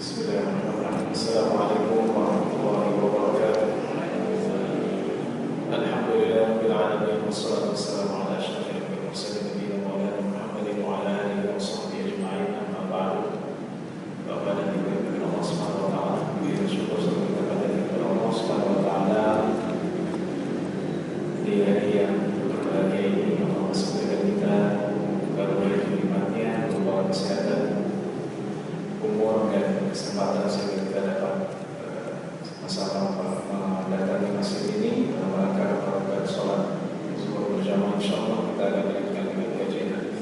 Bismillahirrahmanirrahim. Assalamualaikum warahmatullahi wabarakatuh. Alhamdulillahirabbil alamin wassalatu wassalamu ala asyrafil mursalin nabiyina maulana Muhammadin wa ala alihi wa sahbihi ajma'in. Amma ba'du. Bapak dan Ibu yang Allah Subhanahu wa taala, kita syukur kepada Allah Subhanahu wa taala di hari yang berbahagia ini. Allah memberikan kita karunia nikmatnya berupa kesehatan, umur dan kesempatan sehingga kita dapat sama-sama mendatangi masjid ini dalam rangka melakukan sholat zuhur berjamaah. Insyaallah kita akan melanjutkan dengan kajian hadis.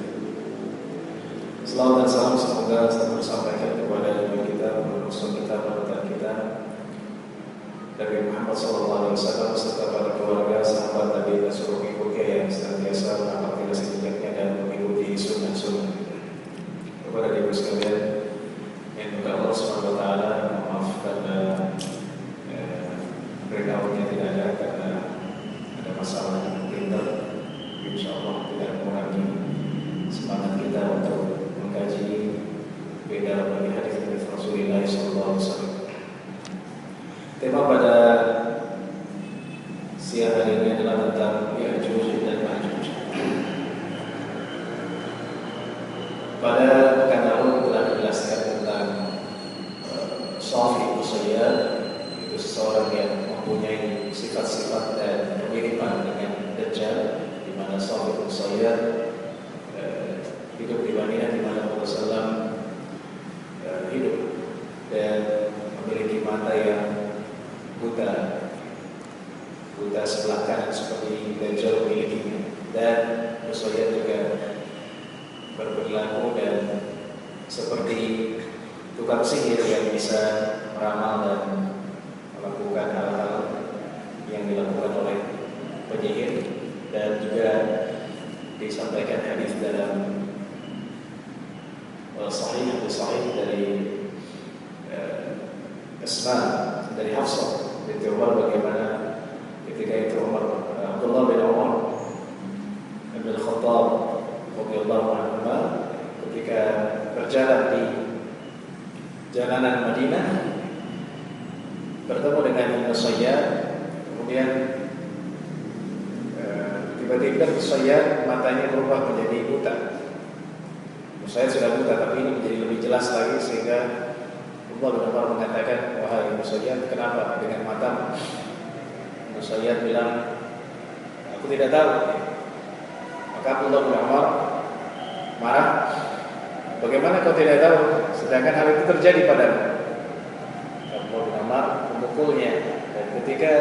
Selawat dan salam semoga tersampaikan kepada nabi kita, rasul kita, panutan kita, Nabi Muhammad SAW serta para keluarga, sahabat Nabi dan seluruh pengikutnya yang senantiasa mengamati jejaknya dan mengikuti sunnah-sunnah. Kepada ibu sekalian, semoga Allah Subhanahu wa taala memaafkan breakdown-nya tidak ada karena ada masalah yang printer. Insyaallah tidak mengurangi semangat kita untuk mengkaji beda bagi hadis Rasulullah SAW. Tema pada siang hari ini adalah tentang Ya'juj dan Ma'juj. Pada pekan lalu telah dijelaskan tentang Safi Musayyad, itu seseorang yang mempunyai sifat-sifat dan kemiripan dengan Dajjal, di mana Safi Musayyad hidup di Madinah di mana Rasulullah hidup dan memiliki mata yang buta sebelah kanan seperti Dajjal memilikinya, dan Musayyad juga berperilaku dan seperti tukang sihir yang bisa meramal dan melakukan hal-hal yang dilakukan oleh penyihir. Dan juga disampaikan hadis dalam sahih dari Asma dari Hafsah binti Umar, bagaimana ketika itu Abdullah bin Umar bin Khattab radhiyallahu anhu ketika berjalan di jalanan Madinah bertemu dengan Musayyad, kemudian tiba-tiba Musayyad matanya berubah menjadi buta. Musayyad sudah buta, tapi ini menjadi lebih jelas lagi sehingga Allah benar-benar mengatakan, wahai Musayyad, kenapa dengan matamu? Musayyad bilang, aku tidak tahu. Maka Abdullah bin Umar marah, bagaimana kau tidak tahu sedangkan hal itu terjadi padamu? Abdullah bin Umar memukulnya, dan ketika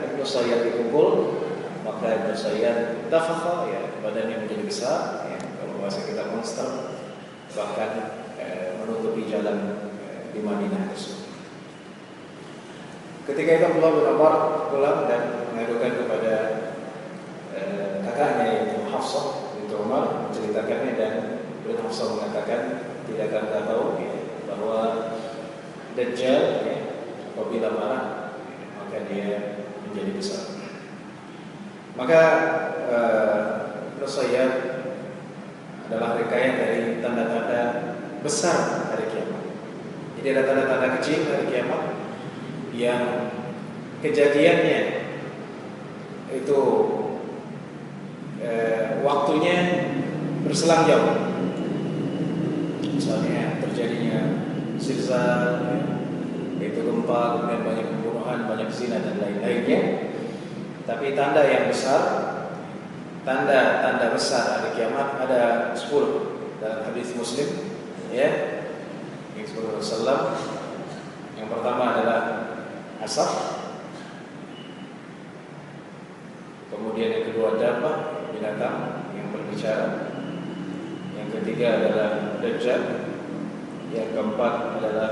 Ibnu Sayyad dipukul, maka Ibnu Sayyad tafakha, ya, badannya menjadi besar, ya, kalau bahasa kita monster, bahkan menutupi jalan di Madinah tersebut. Ketika itu Abdullah bin Umar pulang dan mengadukan kepada kakaknya yaitu Hafsah binti Umar, menceritakannya, dan Hafsah mengatakan, tidakkah Anda tahu bahwa Dajjal apabila marah maka dia menjadi besar. Maka Musayyad adalah rangkaian dari tanda-tanda besar hari kiamat. Jadi ada tanda-tanda kecil hari kiamat yang kejadiannya itu waktunya berselang jauh. Misalnya terjadinya zilzal, yaitu gempa, kemudian banyak pembunuhan, banyak zina dan lain-lainnya. Tapi tanda yang besar, tanda besar hari kiamat ada 10 dalam hadis Muslim, ya. Yang Rasulullah, yang pertama adalah asap, kemudian yang kedua dabbah, binatang yang berbicara, yang ketiga adalah Dajjal, yang keempat adalah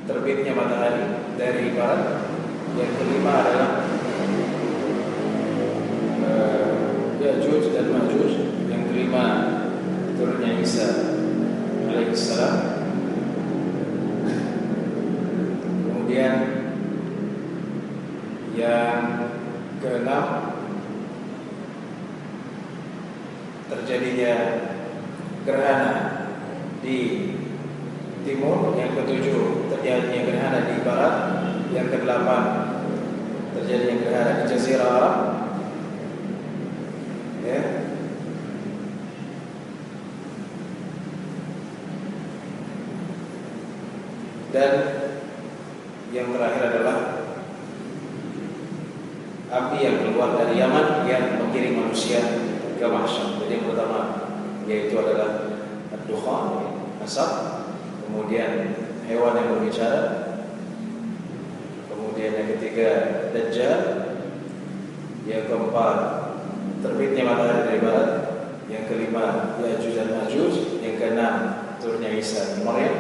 terbitnya matahari dari barat, yang kelima adalah Ya'juj dan Ma'juj, yang kelima turunnya Isa alaihissalam, kemudian yang keenam terjadinya gerhana di timur, yang ketujuh terjadinya gerhana di barat, yang kedelapan terjadinya gerhana di Jazirah Arab, ya. Dan yang terakhir adalah api yang keluar dari Yaman yang mengiring manusia ke mahsyar. Jadi yang pertama yaitu adalah ad-dukhan, asap, kemudian hewan yang berbicara, kemudian yang ketiga Dajjal, yang keempat terbitnya matahari dari barat, yang kelima Ya'juj dan Ma'juj, yang keenam turunnya Isa bin Maryam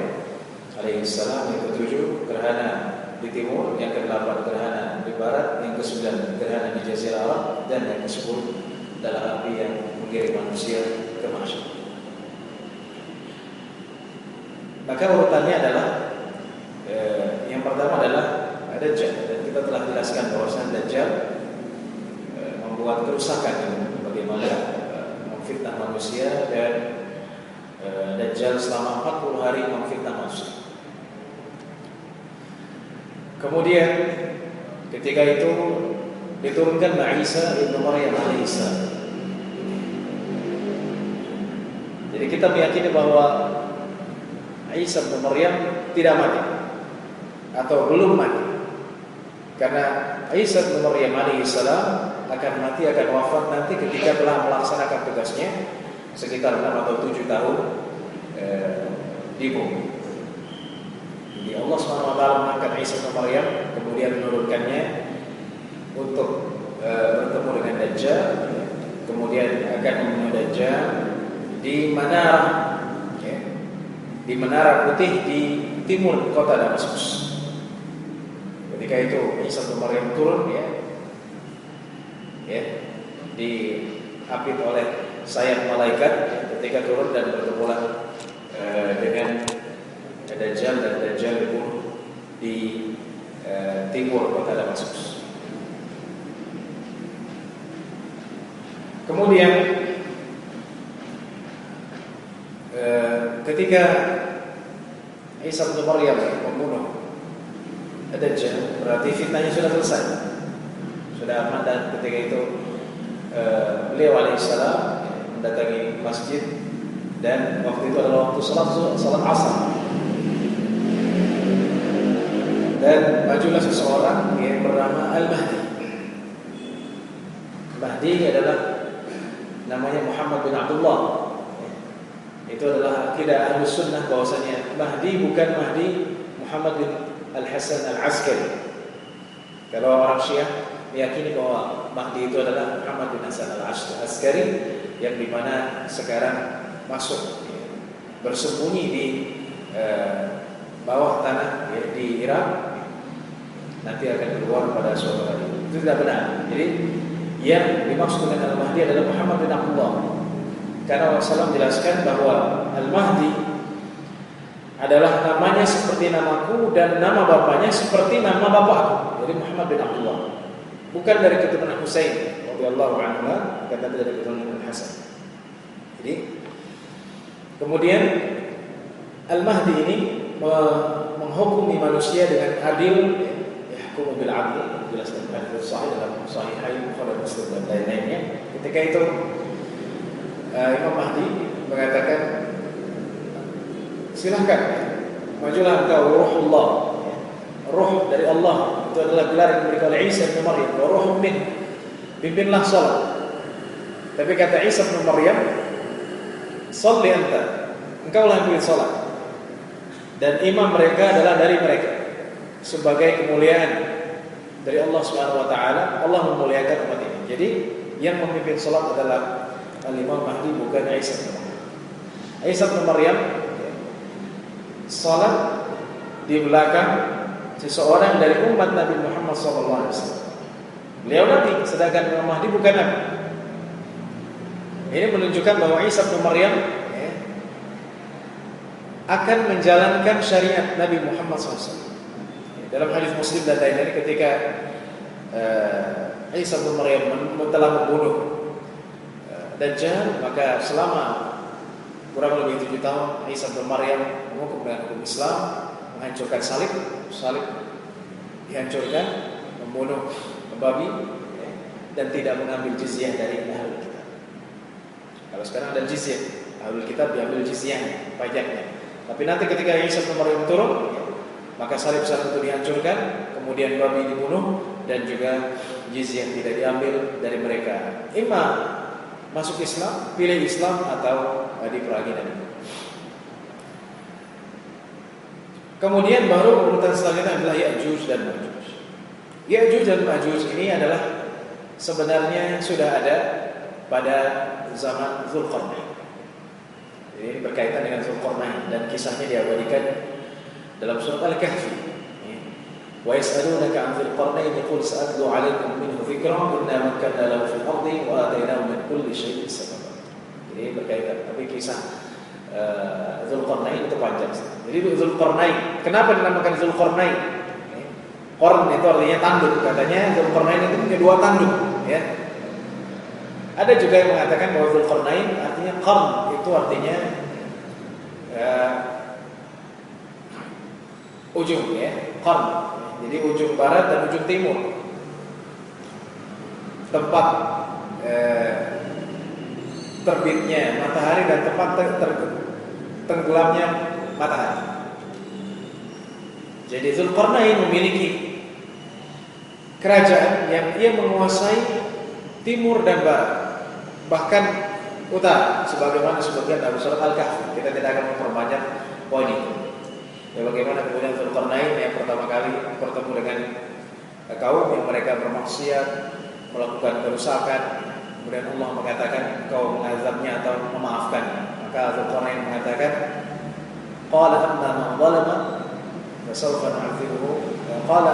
alaihissalam, yang ketujuh gerhana di timur, yang kedelapan gerhana di barat, yang kesembilan gerhana di Jazirah Arab, dan yang kesepuluh adalah api yang mengiring manusia ke mahsyar. Maka urutannya adalah yang pertama adalah Dajjal, dan kita telah jelaskan bahwasanya Dajjal membuat kerusakan bagaimana memfitnah manusia, dan Dajjal selama 40 hari memfitnah manusia. Kemudian ketika itu diturunkan Isa ibnu Maryam alaihissalam. Jadi kita meyakini bahwa Isa ibnu Maryam tidak mati atau belum mati, karena Isa ibnu Maryam alaihissalam akan mati, akan wafat nanti ketika telah melaksanakan tugasnya sekitar 6 atau 7 tahun di bumi. Jadi Allah SWT mengangkat Isa bin Maryam, kemudian menurunkannya untuk bertemu dengan Dajjal, kemudian akan membunuh Dajjal di menara, ya, di menara putih di timur kota Damaskus. Ketika itu Isa bin Maryam turun, ya, diapit oleh sayap malaikat ketika turun dan bertemulah dengan Dajjal, dan Dajjal dibunuh di timur kota Damaskus. Kemudian ketika Isa bin Maryam membunuh Dajjal, berarti fitnahnya sudah selesai, sudah aman. Dan ketika itu beliau alaihissalam mendatangi masjid, dan waktu itu adalah waktu salat asar, dan majulah seseorang yang bernama Al-Mahdi. Mahdi adalah namanya Muhammad bin Abdullah. Itu adalah akidah Ahlus Sunnah bahwasanya Mahdi bukan Mahdi Muhammad bin Al-Hasan Al-Askari. Kalau orang Syiah meyakini bahwa Mahdi itu adalah Muhammad bin Hasan Al-Askari, yang dimana sekarang masuk, bersembunyi di bawah tanah, ya, di Irak, nanti akan keluar pada suatu hari. Itu tidak benar. Jadi yang dimaksud dengan Al-Mahdi adalah Muhammad bin Abdullah, karena Rasulullah jelaskan bahwa Al-Mahdi adalah namanya seperti namaku dan nama bapaknya seperti nama bapakku. Jadi Muhammad bin Abdullah, bukan dari keturunan Husain radhiyallahu anhu, kata dari keturunan Hasan. Jadi kemudian Al-Mahdi ini menghukumi manusia dengan adil, yahkumu bil adl, dijelaskan hadis sahih dalam Sahihain Bukhari Muslim dan lain-lainnya. Ketika itu Imam Mahdi mengatakan, silahkan, majulah engkau ruhullah, ruh dari Allah. Itu adalah gelar yang diberikan oleh Isa bin Maryam, wa ruhun min, pimpinlah salat. Tapi kata Isa bin Maryam, sholli anta, engkau lah yang salat, dan imam mereka adalah dari mereka, sebagai kemuliaan dari Allah Subhanahu wa taala. Allah memuliakan umat ini. Jadi yang memimpin salat adalah Al-Imam Mahdi, bukan Isa bin Maryam. Isa bin Maryam salat di belakang seseorang dari umat Nabi Muhammad SAW. Beliau Nabi, sedangkan Imam Mahdi bukan Nabi. Ini menunjukkan bahwa Isa bin Maryam akan menjalankan syariat Nabi Muhammad SAW. Dalam hadis Muslim dan lain-lain, ketika Isa bin Maryam telah membunuh Dajjal, maka selama kurang lebih 7 tahun Isa bin Maryam mengukuh dengan hukum Islam, menghancurkan salib dihancurkan, membunuh babi, dan tidak mengambil jizyah dari ahlul kitab. Kalau sekarang ada jizyah, ahlul kitab diambil jizyah, pajaknya. Tapi nanti ketika Isa bin Maryam turun, maka salib itu dihancurkan, kemudian babi dibunuh, dan juga jizyah tidak diambil dari mereka. Imam masuk Islam, pilih Islam, atau diperangi dan kemudian baru urutan selanjutnya adalah Ya'juj dan Ma'juj. Ya'juj dan Ma'juj ini adalah sebenarnya sudah ada pada zaman Dzulqarnain. Ini berkaitan dengan Dzulqarnain dan kisahnya diabadikan dalam surat Al-Kahfi. Wa yas'alunaka 'an Dzulqarnain qul sa'atlu 'alaikum minhu dzikran inna makkanna lahu fil ardi wa atainahu min kulli shay'in sababa. Ini berkaitan, tapi kisah Dzulqarnain itu panjang. Jadi Dzulqarnain, kenapa dinamakan Dzulqarnain? Qarn itu artinya tanduk, katanya Dzulqarnain itu punya 2 tanduk, ya. Ada juga yang mengatakan bahwa Dzulqarnain artinya qarn, itu artinya ujung, ya, qarn. Jadi ujung barat dan ujung timur. Tempat terbitnya matahari dan tempat tenggelamnya matahari. Jadi Dzulqarnain memiliki kerajaan yang ia menguasai timur dan barat, bahkan utara, sebagaimana disebutkan dalam surat Al-Kahfi. Kita tidak akan memperbanyak poin itu. Ya, bagaimana kemudian Dzulqarnain yang pertama kali bertemu dengan kaum yang mereka bermaksiat, melakukan kerusakan, kemudian Allah mengatakan engkau mengazabnya atau memaafkan. Maka Dzulqarnain mengatakan, qala amma man zalama fasawfa nu'adzibuhu, qala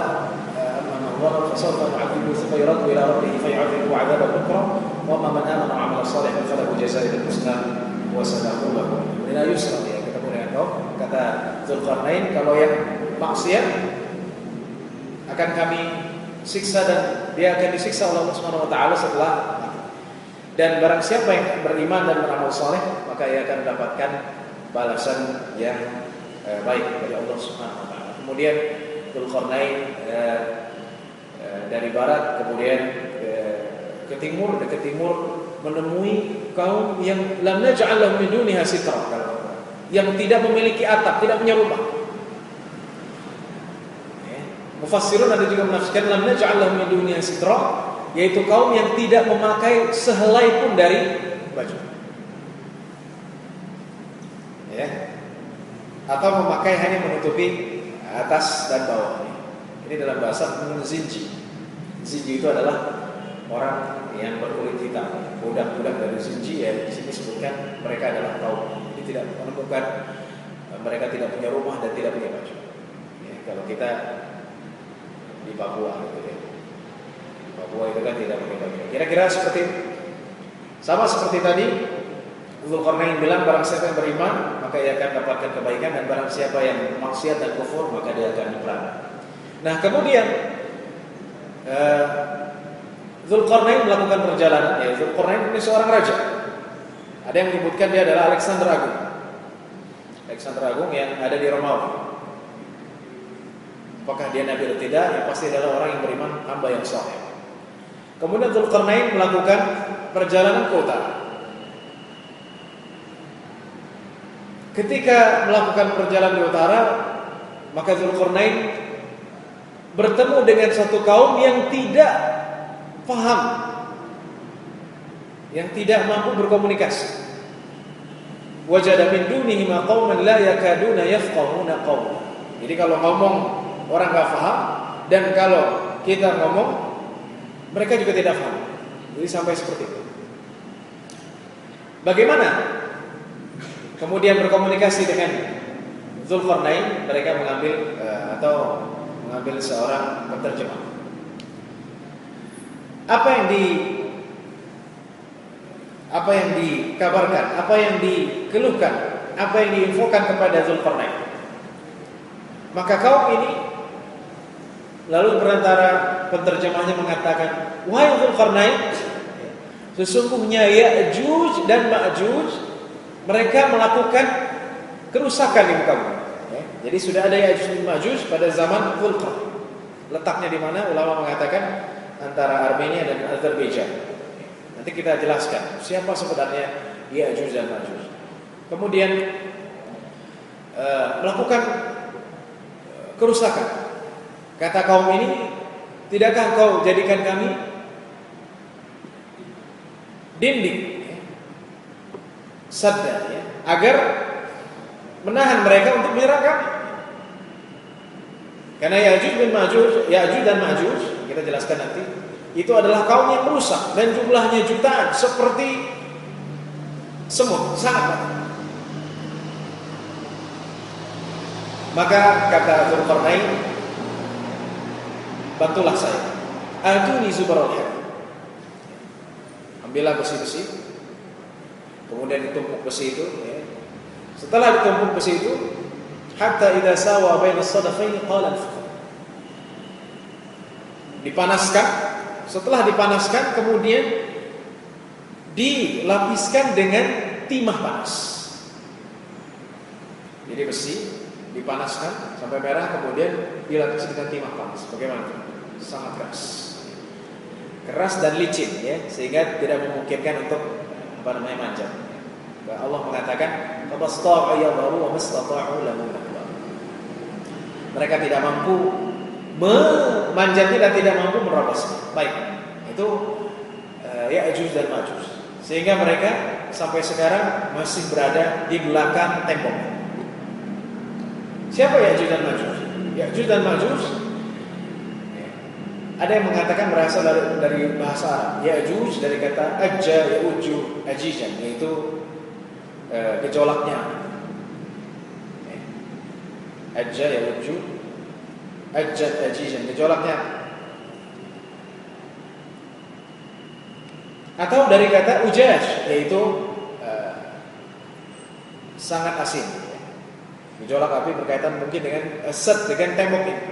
amma man zalama fasawfa nu'adzibuhu thumma yuraddu ila rabbih fayu'adzibuhu 'adzaban nukra wa amma man amana wa 'amila shalihan falahu jazaa'ul husna wa sanaqulu lahu min yusra. Ya, ketemu dengan kaum, kata Dzulqarnain, kalau yang maksiat akan kami siksa dan dia akan disiksa oleh Allah Subhanahu wa taala setelah mati. Dan barang siapa yang beriman dan beramal saleh, maka ia akan mendapatkan balasan yang baik dari Allah Subhanahu wa taala. Kemudian Dzulqarnain dari barat kemudian ke timur, dan ke timur menemui kaum yang lam naj'al lahum min duniha sitra, yang tidak memiliki atap, tidak punya rumah. Mufassirun ada juga menafsirkan lam naj'al lahum min duniha sitra, yaitu kaum yang tidak memakai sehelai pun dari baju, ya, atau memakai hanya menutupi atas dan bawah. Ini dalam bahasa zinji. Zinji itu adalah orang yang berkulit hitam, budak-budak dari zinji. Ya, di sini sebutkan mereka adalah kaum ini tidak menemukan, mereka tidak punya rumah dan tidak punya baju. Ya, kalau kita di Papua, gitu ya. Papua itu kan tidak punya baju. Kira-kira seperti sama seperti tadi. Dzulqarnain bilang barang siapa yang beriman maka ia akan dapatkan kebaikan, dan barang siapa yang maksiat dan kufur maka dia akan diperangi. Nah, kemudian Dzulqarnain melakukan perjalanan. Ya, Dzulqarnain ini seorang raja. Ada yang menyebutkan dia adalah Alexander Agung. Alexander Agung yang ada di Romawi. Apakah dia nabi atau tidak? Yang pasti adalah orang yang beriman, hamba yang saleh. Kemudian Dzulqarnain melakukan perjalanan ke utara. Ketika melakukan perjalanan di utara, maka Dzulqarnain bertemu dengan satu kaum yang tidak paham, yang tidak mampu berkomunikasi. Wajada min dunihi qauman la yakaduna yafqahuna qawla. Jadi kalau ngomong orang enggak paham, dan kalau kita ngomong mereka juga tidak paham. Jadi sampai seperti itu. Bagaimana kemudian berkomunikasi dengan Dzulqarnain? Mereka mengambil mengambil seorang penerjemah. Apa yang dikabarkan, apa yang dikeluhkan, apa yang diinfokan kepada Dzulqarnain? Maka kaum ini lalu perantara penerjemahnya mengatakan, wahai Dzulqarnain, Sesungguhnya Ya'juj dan Ma'juj mereka melakukan kerusakan di muka bumi. Jadi sudah ada Ya'juj dan Ma'juj pada zaman Dzulqarnain. Letaknya di mana? Ulama mengatakan antara Armenia dan Azerbaijan. Nanti kita jelaskan siapa sebenarnya Ya'juj dan Ma'juj. Kemudian melakukan kerusakan. Kata kaum ini, tidakkah kau jadikan kami dinding, sadda, agar menahan mereka untuk menyerang kami? Karena Ya'juj dan Ma'juj, kita jelaskan nanti, itu adalah kaum yang merusak dan jumlahnya jutaan seperti semut, sangat banyak. Maka kata Dzulqarnain, bantulah saya. Atuni zubarul hadid. Ambillah besi-besi, kemudian ditumpuk besi itu. Setelah ditumpuk besi itu, hatta idza sawa baina as-sadafaini qala anfukh. Dipanaskan. Setelah dipanaskan, kemudian dilapiskan dengan timah panas. Jadi besi dipanaskan sampai merah, kemudian dilapisi dengan timah panas. Bagaimana? Sangat keras, keras dan licin, sehingga tidak memungkinkan untuk manjat. Allah mengatakan, "Fasta'u yadharu wa mastata'u lahu naqwa." Mereka tidak mampu memanjatnya dan tidak mampu menerobosnya. Baik, itu Ya'juj dan Ma'juj. Sehingga mereka sampai sekarang masih berada di belakang tembok. Siapa Ya'juj dan Ma'juj? Ya'juj dan Ma'juj, ada yang mengatakan berasal dari bahasa Arab. Ya'juj dari kata ajja ya'uju ajijan, yaitu gejolaknya. Ajja ya'uju ajjat ajijan, gejolaknya. Atau dari kata ujaj, yaitu sangat asin. Gejolak api berkaitan mungkin dengan set, dengan tembok ini.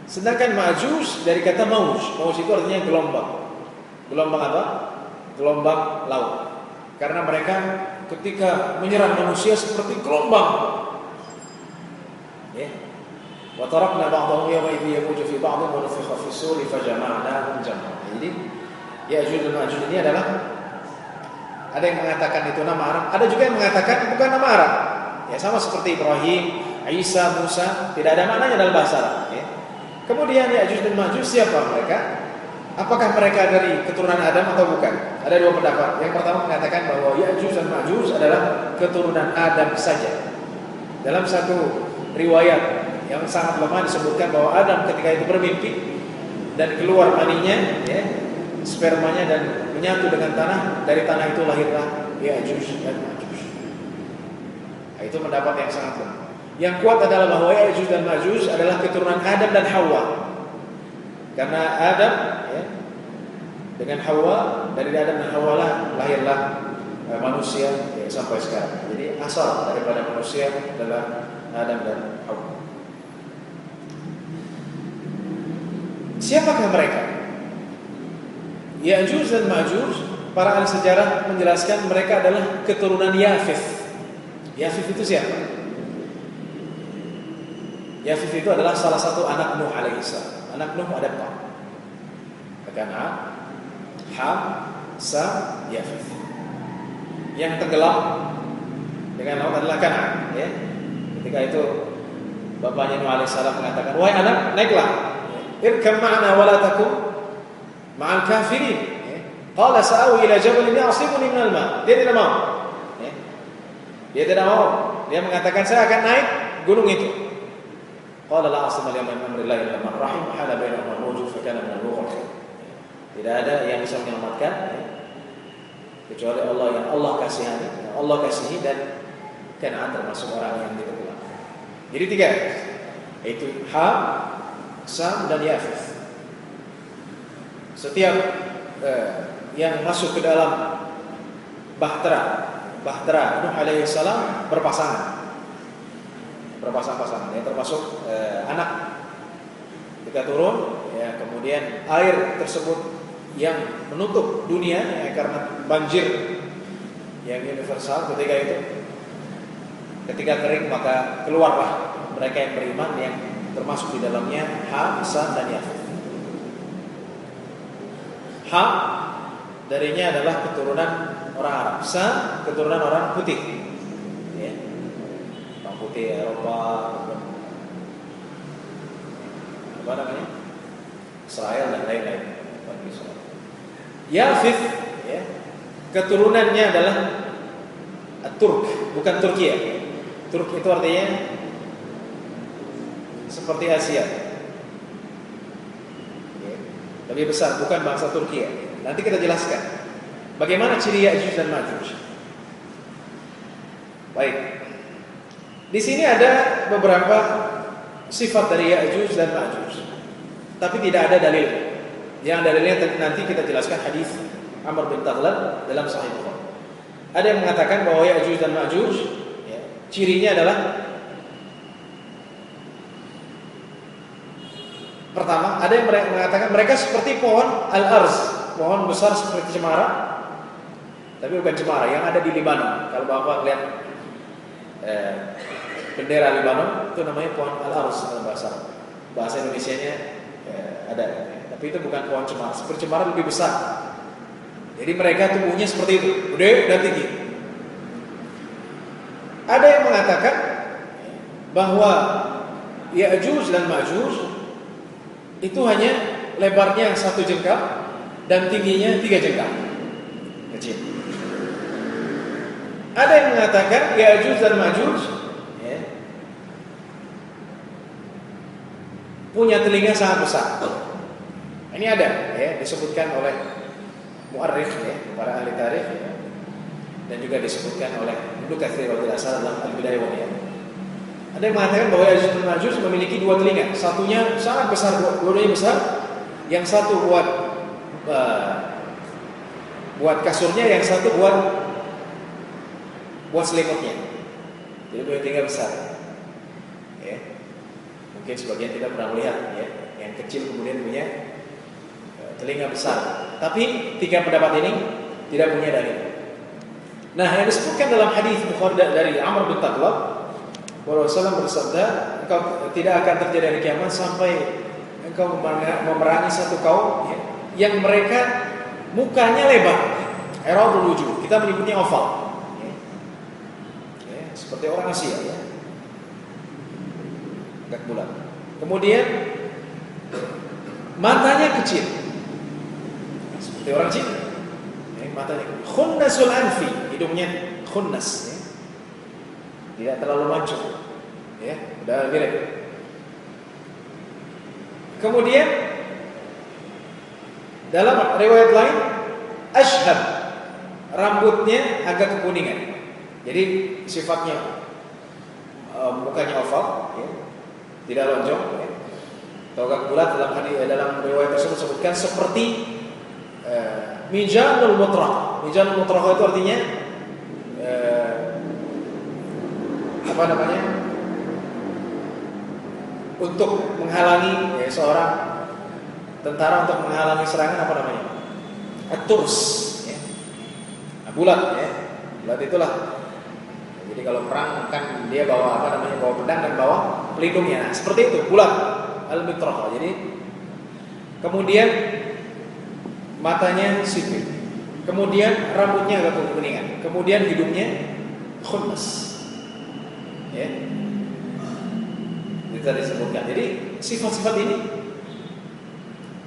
Sedangkan Ma'juj dari kata mauj. Mauj itu artinya gelombang. Gelombang apa? Gelombang laut. Karena mereka ketika menyerang manusia seperti gelombang. Wa tarakna ba'dahum yawma idhin yamuju fi ba'dhin wa nufikha fi suri fajama'nahum jam'a. Jadi Ya'juj dan Ma'juj ini adalah, ada yang mengatakan itu nama Arab, ada juga yang mengatakan bukan nama Arab. Ya, sama seperti Ibrahim, Isa, Musa, tidak ada maknanya dalam bahasa Arab. Kemudian Ya'juj dan Ma'juj siapa mereka? Apakah mereka dari keturunan Adam atau bukan? Ada dua pendapat. Yang pertama mengatakan bahwa Ya'juj dan Ma'juj adalah keturunan Adam saja. Dalam satu riwayat yang sangat lemah disebutkan bahwa Adam ketika itu bermimpi dan keluar maninya, spermanya, dan menyatu dengan tanah. Dari tanah itu lahirlah Ya'juj dan Ma'juj. Nah, itu pendapat yang sangat lemah. Yang kuat adalah bahwa Ya'juj dan Ma'juj adalah keturunan Adam dan Hawa. Karena Adam dengan Hawa, dari Adam dan Hawa lahirlah manusia sampai sekarang. Jadi asal daripada manusia adalah Adam dan Hawa. Siapakah mereka? Ya'juj dan Ma'juj, para ahli sejarah menjelaskan mereka adalah keturunan Yafith. Yafith itu siapa? Yafith itu adalah salah satu anak Nuh alaihissalam. Anak Nuh ada 4. Kan'an, Ham, Sam, Yafith. Yang tenggelam dengan laut adalah Kan'an. Ketika itu bapaknya Nuh alaihissalam mengatakan, "Wahai anak, naiklah. Irkam ma'ana wa la takum ma'al kafirin." Qala sa'awi ila jabalin ya'simuni minal ma'. Dia tidak mau. Dia tidak mau. Dia mengatakan, saya akan naik gunung itu. Qala la asma al-yawma min amrillahi illa man rahim hala bainahuma mawjun fa kana min al-mughraqin. Tidak ada yang bisa menyelamatkan kecuali Allah yang Allah kasihani, yang Allah kasihi, dan Kan'an termasuk orang yang ditenggelam. Jadi 3, yaitu Ham, Sam, dan Yafith. Setiap yang masuk ke dalam bahtera Nuh alaihissalam berpasangan, berpasang-pasangan, termasuk anak. Ketika turun, kemudian air tersebut yang menutup dunia ya, karena banjir yang universal ketika kering maka keluarlah mereka yang beriman yang termasuk di dalamnya Ham, Sam dan Yafith. Ham darinya adalah keturunan orang Arab, Sam keturunan orang putih, ya. Orang putih Eropa, apa namanya, Israel dan lain-lain. Yafith, ya, keturunannya adalah Turk, bukan Turki ya. Turk itu artinya seperti Asia, ya, lebih besar, bukan bangsa Turki ya. Nanti kita jelaskan bagaimana ciri Ya'juj dan Ma'juj. Baik, di sini ada beberapa sifat dari Ya'juj dan Ma'juj, tapi tidak ada dalil. Yang dalilnya nanti kita jelaskan hadis Amr bin Taghlab dalam Sahih Bukhari. Ada yang mengatakan bahwa Ya'juj dan Ma'juj, ya, cirinya adalah pertama, ada yang mengatakan mereka seperti pohon al-arz, pohon besar seperti cemara, tapi bukan cemara yang ada di Libanon. Kalau Bapak lihat bendera Libanon itu namanya pohon al-arz dalam bahasa Indonesianya ada. Tapi itu bukan pohon cemara. Seperti cemara lebih besar. Jadi mereka tumbuhnya seperti itu, gede dan tinggi. Ada yang mengatakan bahwa Ya'juj dan Ma'juj itu hanya lebarnya 1 jengkal dan tingginya 3 jengkal, kecil. Ada yang mengatakan Ya'juj dan Ma'juj, ya, punya telinga sangat besar. Ini ada, ya, disebutkan oleh mu'arrikh, ya, para ahli tarikh, ya, dan juga disebutkan oleh Ibnu Katsir radhiyallahu dalam Al-Bidayah wa Nihayah. Ada yang mengatakan bahwa Ya'juj dan Ma'juj memiliki 2 telinga, satunya sangat besar, dua-duanya besar, yang satu buat kasurnya, yang satu buat selimutnya. Jadi punya telinga besar. Ya. Mungkin sebagian tidak pernah melihat, ya, yang kecil kemudian punya telinga besar. Tapi 3 pendapat ini tidak punya dalil. Nah, yang disebutkan dalam hadis Bukhari dari Amr bin Taghlab, Rasulullah bersabda, engkau tidak akan terjadi hari kiamat sampai engkau memerangi satu kaum, ya, yang mereka mukanya lebar, erodul wujuh, kita menyebutnya oval, ya. Ya, seperti orang Asia, ya, agak bulat. Kemudian matanya kecil, seperti orang Cina, ya, matanya khunnasul anfi, hidungnya khunnas, ya, tidak terlalu mancung, ya, udah mirip. Kemudian dalam riwayat lain ashhab, rambutnya agak kekuningan. Jadi sifatnya mukanya oval, ya, tidak lonjong, ya, atau agak bulat. Dalam riwayat tersebut disebutkan seperti mijanul mutraq. Mijanul mutraq itu artinya apa namanya? Untuk menghalangi, ya, seorang tentara untuk menghalangi serangan, apa namanya? At-turs, ya. Nah, bulat, ya. Bulat itulah. Jadi kalau perang kan dia bawa apa namanya? Bawa pedang dan bawa pelindungnya. Nah, seperti itu, bulat. Al-mitrah. Jadi kemudian matanya sipit. Kemudian rambutnya agak kekuningan. Kemudian hidungnya khunnas. Ya. Itu tadi disebutkan. Jadi sifat-sifat ini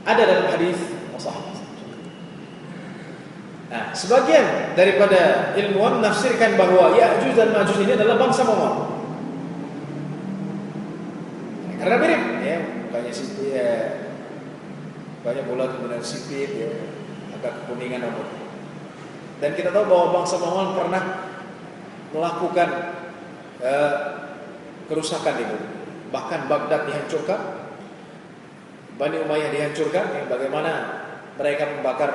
ada dalam hadis sahih. Nah, sebagian daripada ilmuwan menafsirkan bahwa Ya'juj dan Ma'juj ini adalah bangsa Mongol. Karena mirip, ya, banyak sipit, ya, banyak bulat kemudian sipit, ya, agak kekuningan rambut. Dan kita tahu bahwa bangsa Mongol pernah melakukan kerusakan di bumi. Bahkan Baghdad dihancurkan, Bani Umayyah dihancurkan, ya, bagaimana mereka membakar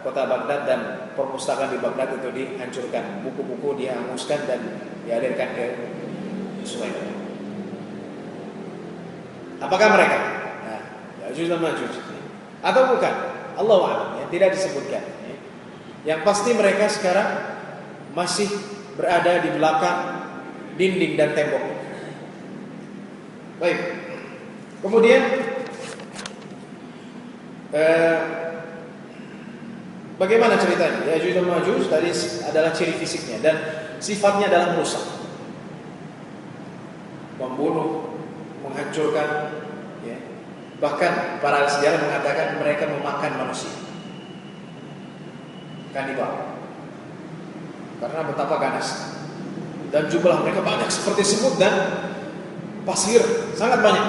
kota Baghdad dan perpustakaan di Baghdad itu dihancurkan, buku-buku dihanguskan dan dialirkan ke sungai. Apakah mereka? Nah, Ya'juj dan Ma'juj atau bukan? Allah a'lam, ya, tidak disebutkan. Ya. Yang pasti mereka sekarang masih berada di belakang dinding dan tembok. Baik. Kemudian bagaimana ceritanya? Ya'juj dan Ma'juj tadi adalah ciri fisiknya dan sifatnya adalah merusak, membunuh, menghancurkan. Ya. Bahkan para sejarah mengatakan mereka memakan manusia, kanibal, karena betapa ganas. Dan jumlah mereka banyak seperti semut dan pasir, sangat banyak.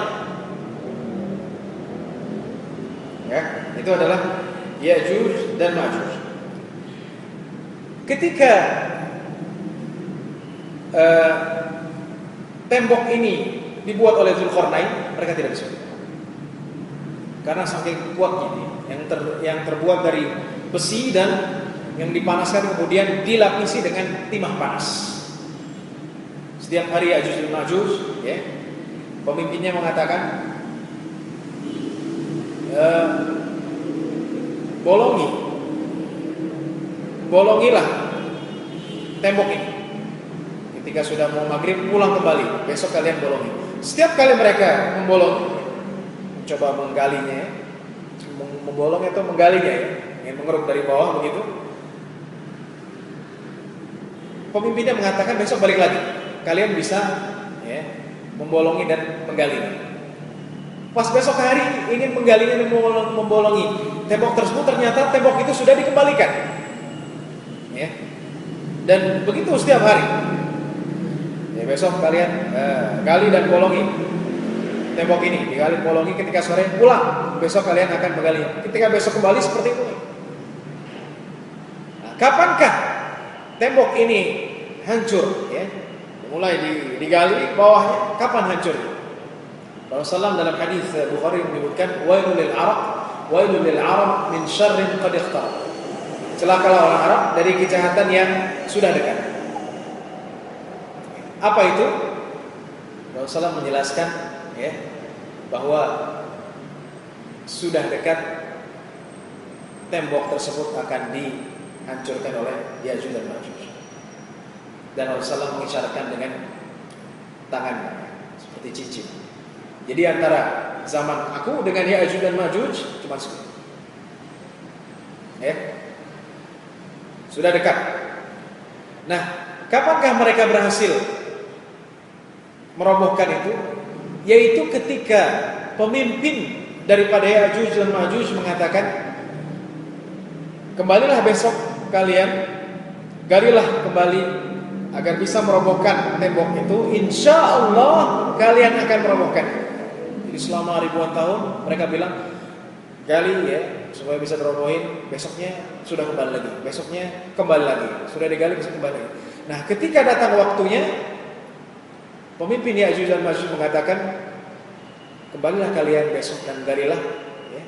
Ya, itu adalah Ya'juj dan Ma'juj. Ketika tembok ini dibuat oleh Dzulqarnain, mereka tidak bisa. Karena saking kuatnya ini, yang terbuat dari besi dan yang dipanaskan kemudian dilapisi dengan timah panas. Setiap hari Ya'juj dan Ma'juj, ya, pemimpinnya mengatakan, bolongilah tembok ini. Ketika sudah mau maghrib, pulang kembali. Besok kalian bolongi. Setiap kali mereka membolongi, mencoba menggalinya, membolong atau menggalinya, yang mengeruk dari bawah begitu. Pemimpinnya mengatakan besok balik lagi. Kalian bisa, ya, membolongi dan menggali. Pas besok hari ingin menggalinya dan membolongi tembok tersebut, ternyata tembok itu sudah dikembalikan. Ya. Dan begitu setiap hari. Ya, besok kalian gali dan bolongi tembok ini, digali bolongi, ketika sore pulang, besok kalian akan menggali. Ketika besok kembali seperti itu. Nah, kapankah tembok ini hancur? Ya. Mulai digali bawahnya, kapan hancur? Rasulullah dalam hadis Bukhari menyebutkan wailul lil Arab min syarrin qad iqtarab. Celakalah orang Arab dari kejahatan yang sudah dekat. Apa itu? Rasulullah menjelaskan, ya, bahwa sudah dekat tembok tersebut akan dihancurkan oleh Ya'juj dan Ma'juj. Dan Rasulullah mengisyaratkan dengan tangan seperti cincin. Jadi antara zaman aku dengan Ya'juj dan Ma'juj cuma sekian. Ya. Sudah dekat. Nah, kapankah mereka berhasil merobohkan itu? Yaitu ketika pemimpin daripada Ya'juj dan Ma'juj mengatakan, kembalilah besok kalian, galilah kembali agar bisa merobohkan tembok itu. Insya Allah kalian akan merobohkan. Jadi selama ribuan tahun mereka bilang, gali ya supaya bisa dirobohin, besoknya sudah kembali lagi, besoknya kembali lagi, sudah digali bisa kembali lagi. Nah, ketika datang waktunya, pemimpin Ya'juj dan Ma'juj mengatakan, kembalilah kalian besok dan galilah, ya,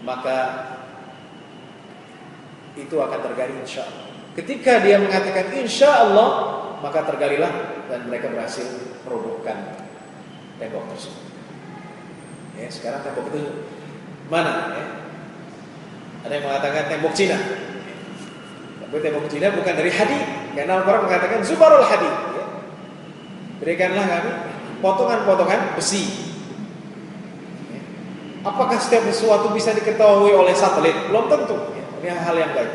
maka itu akan tergali insya Allah. Ketika dia mengatakan insya Allah, maka tergalilah dan mereka berhasil merobohkan tembok tersebut. Ya, sekarang tembok itu mana? Ya? Ada yang mengatakan tembok Cina. Tapi tembok Cina bukan dari hadi, karena Al-Quran mengatakan zubarul hadi. Ya. Berikanlah kami potongan-potongan besi. Ya. Apakah setiap sesuatu bisa diketahui oleh satelit? Belum tentu. Ya. Ini hal yang baik.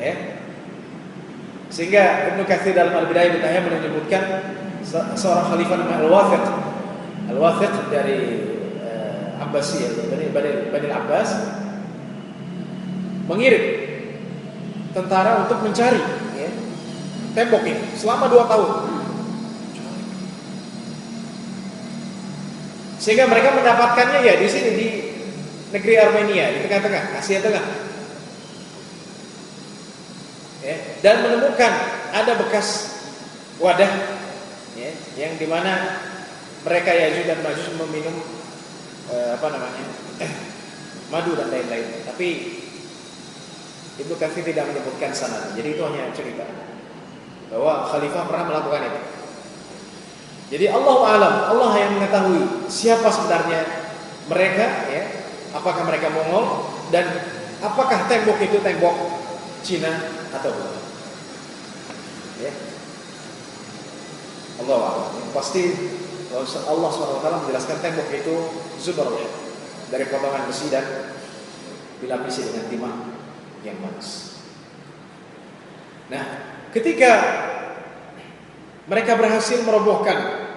Ya. Sehingga Ibnu Katsir dalam Al-Bidayah wa Nihayah menyebutkan seorang khalifah namanya Al-Wathiq dari Abbasiyah, Bani Abbas, mengirim tentara untuk mencari, ya, tembok ini selama 2 tahun. Sehingga mereka mendapatkannya ya di sini, di negeri Armenia, di tengah-tengah Asia Tengah. Ya, dan menemukan ada bekas wadah, ya, yang dimana mereka Ya'juj dan Ma'juj meminum madu dan lain-lain. Tapi Ibnu Katsir tidak menyebutkan sana. Jadi itu hanya cerita bahwa khalifah pernah melakukan itu. Jadi Allahu a'lam, Allah yang mengetahui siapa sebenarnya mereka, ya, Apakah mereka Mongol, dan apakah tembok itu tembok Cina atau bukan? Ya. Allah a'lam. Pasti Allah SWT menjelaskan tembok itu zubar, ya, dari potongan besi dan dilapisi dengan timah yang manis. Nah, ketika mereka berhasil merobohkan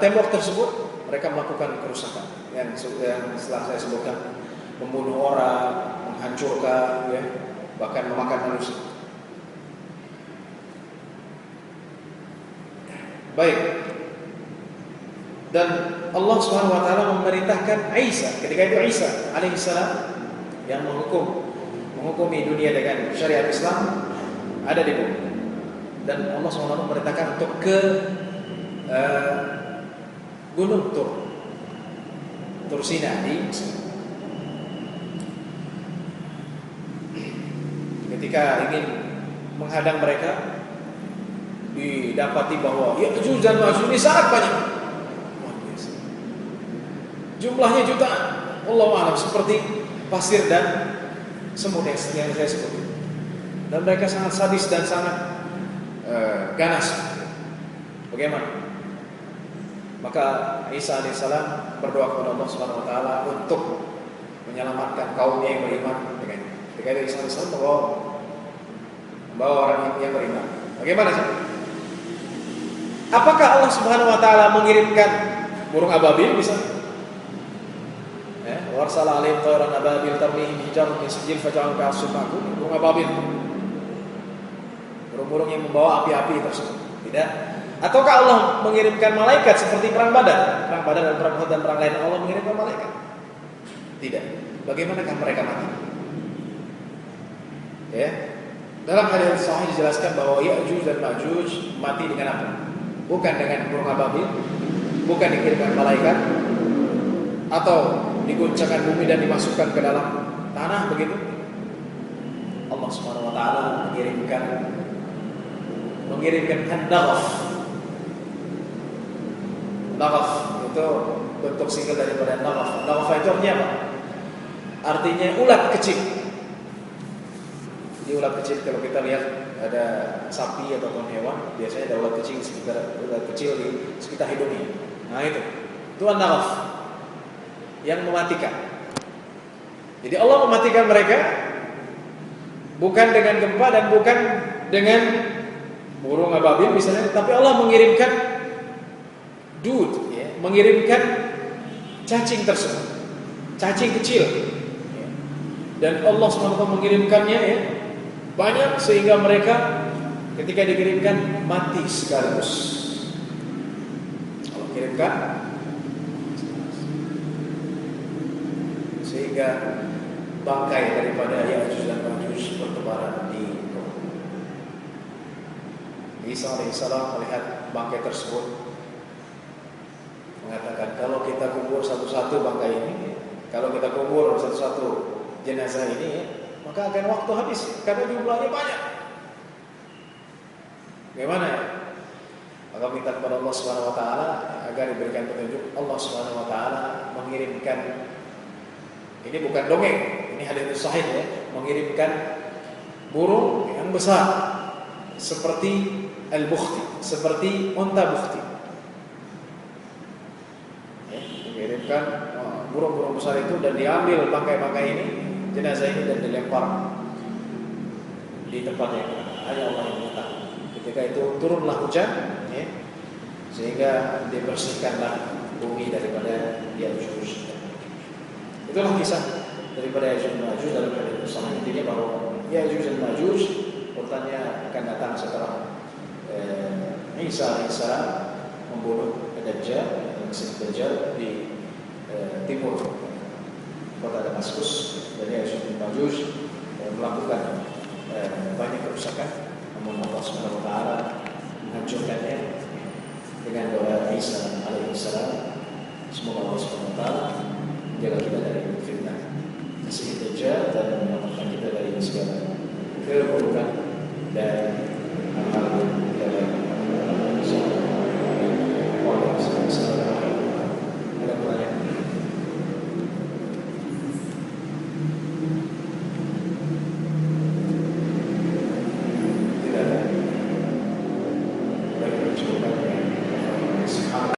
tembok tersebut, mereka melakukan kerusakan yang setelah saya sebutkan, membunuh orang, menghancurkan, ya, bahkan memakan manusia. Baik. Dan Allah Subhanahu wa taala memerintahkan Isa, ketika itu Isa alaihissalam yang menghukumi dunia dengan syariat Islam ada di bumi. Dan Allah Subhanahu wa taala memerintahkan untuk ke Gunung Tur Sina di Mesir. Ketika ingin menghadang mereka, didapati bahwa Ya'juj dan Ma'juj ini sangat banyak. Jumlahnya jutaan. Allahu a'lam, seperti pasir dan semut yang saya sebut. Dan mereka sangat sadis dan sangat ganas. Bagaimana? Maka Isa alaihissalam berdoa kepada Allah Subhanahu wa taala untuk menyelamatkan kaumnya yang beriman dengan. Ketika Isa alaihissalam membawa orang yang beriman. Bagaimana sih? Apakah Allah Subhanahu wa taala mengirimkan burung ababil misalnya? Warsala alaihim tayran ababil tarmihim hijaratan min sijil faja'alahum ka'asfin ma'kul. Burung ababil. Burung-burung yang membawa api-api tersebut. Tidak. Ataukah Allah mengirimkan malaikat seperti perang Badar dan perang Uhud dan perang lain? Allah mengirimkan malaikat? Tidak. Bagaimanakah mereka mati? Ya. Dalam hadis sahih dijelaskan bahwa Ya'juj dan Ma'juj mati dengan apa? Bukan dengan burung ababil, bukan dikirimkan malaikat, atau diguncangkan bumi dan dimasukkan ke dalam tanah begitu. Allah Subhanahu wa taala mengirimkan an-naghaf. Naghaf itu bentuk singkat daripada naghaf. Naghaf itu artinya apa? Artinya ulat kecil. Jadi ulat kecil, kalau kita lihat ada sapi ataupun hewan, biasanya ada ulat kecil di sekitar hidungnya. Nah itu an-naghaf yang mematikan. Jadi Allah mematikan mereka bukan dengan gempa dan bukan dengan burung ababil misalnya, tapi Allah mengirimkan ya, mengirimkan cacing tersebut, cacing kecil, ya. Dan Allah SWT mengirimkannya, ya, banyak sehingga mereka ketika dikirimkan mati sekaligus. Allah kirimkan sehingga bangkai daripada Ya'juj dan Ma'juj bertebaran di bumi. Isa alaihissalam melihat bangkai tersebut, mengatakan, kalau kita kubur satu-satu bangkai ini, kalau kita kubur satu-satu jenazah ini, maka akan waktu habis karena jumlahnya banyak. Bagaimana? Maka minta kepada Allah Subhanahu wa taala agar diberikan petunjuk. Allah Subhanahu wa taala mengirimkan, ini bukan dongeng, ini hadits sahih, ya, mengirimkan burung yang besar seperti al-bukhti, seperti unta bukhti. Ya, mengirimkan burung-burung besar itu dan diambil bangkai-bangkai ini, jenazah ini, dan dilempar di tempat yang hanya Allah yang mengetahui. Ketika itu turunlah hujan, ya, sehingga dibersihkanlah bumi daripada Ya'juj. Itulah kisah daripada Ya'juj dan Ma'juj dalam hadits sahih. Intinya bahwa Ya'juj dan Ma'juj urutannya akan datang setelah Isa alaihissalam membunuh Dajjal, Masih Dajjal di timur kota Damaskus. Dan Ya'juj dan Ma'juj melakukan banyak kerusakan, namun Allah Subhanahu wa taala menghancurkannya dengan doa Isa alaihissalam. Semoga Allah Subhanahu wa taala jaga kita dari fitnah Masih Dajjal dan menyelamatkan kita dari segala keburukan dan hal-hal yang tidak baik. Ada pertanyaan? menunjukkan ya